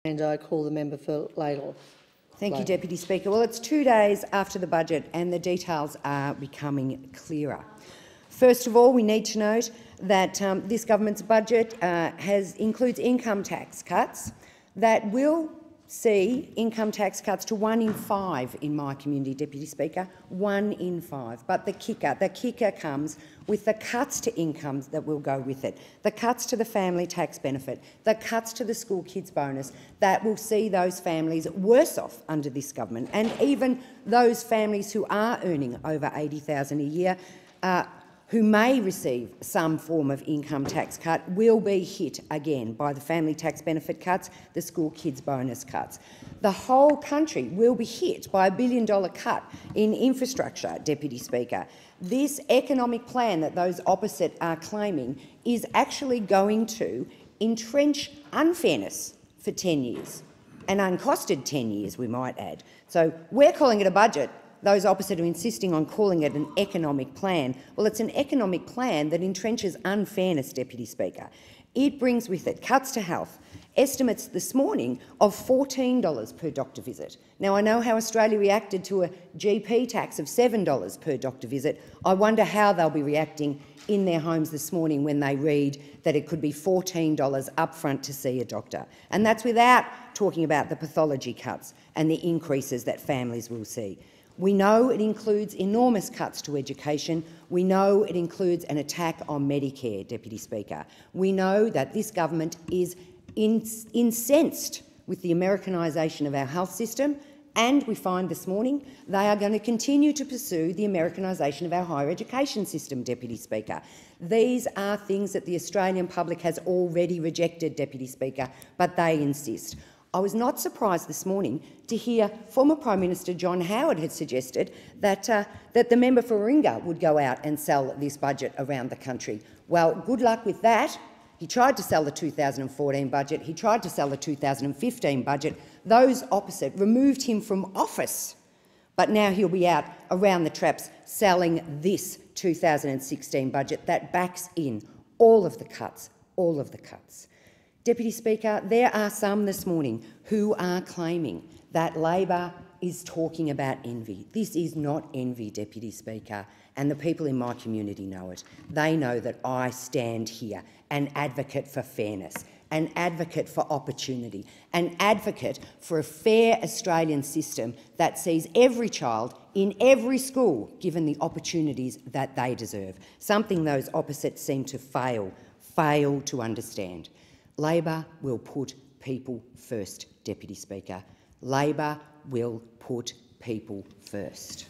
And I call the member for Ladle. Thank you, Deputy Speaker. Well, it's 2 days after the budget and the details are becoming clearer. First of all, we need to note that this government's budget includes income tax cuts that will see income tax cuts to 1 in 5 in my community, Deputy Speaker, 1 in 5. But the kicker comes with the cuts to incomes that will go with it, the cuts to the family tax benefit, the cuts to the school kids bonus that will see those families worse off under this government, and even those families who are earning over $80,000 a year who may receive some form of income tax cut will be hit again by the family tax benefit cuts, the school kids bonus cuts. The whole country will be hit by a $1 billion cut in infrastructure, Deputy Speaker. This economic plan that those opposite are claiming is actually going to entrench unfairness for 10 years, an uncosted 10 years, we might add. So we're calling it a budget. Those opposite are insisting on calling it an economic plan. Well, it's an economic plan that entrenches unfairness, Deputy Speaker. It brings with it cuts to health, estimates this morning of $14 per doctor visit. Now, I know how Australia reacted to a GP tax of $7 per doctor visit. I wonder how they'll be reacting in their homes this morning when they read that it could be $14 upfront to see a doctor. And that's without talking about the pathology cuts and the increases that families will see. We know it includes enormous cuts to education. We know it includes an attack on Medicare, Deputy Speaker. We know that this government is incensed with the Americanisation of our health system, and we find this morning they are going to continue to pursue the Americanisation of our higher education system, Deputy Speaker. These are things that the Australian public has already rejected, Deputy Speaker, but they insist. I was not surprised this morning to hear former Prime Minister John Howard had suggested that the member for Warringah would go out and sell this budget around the country. Well, good luck with that. He tried to sell the 2014 budget. He tried to sell the 2015 budget. Those opposite removed him from office, but now he'll be out around the traps selling this 2016 budget that backs in all of the cuts, all of the cuts. Deputy Speaker, there are some this morning who are claiming that Labor is talking about envy. This is not envy, Deputy Speaker, and the people in my community know it. They know that I stand here, an advocate for fairness, an advocate for opportunity, an advocate for a fair Australian system that sees every child in every school given the opportunities that they deserve, something those opposites seem to fail to understand. Labor will put people first, Deputy Speaker. Labor will put people first.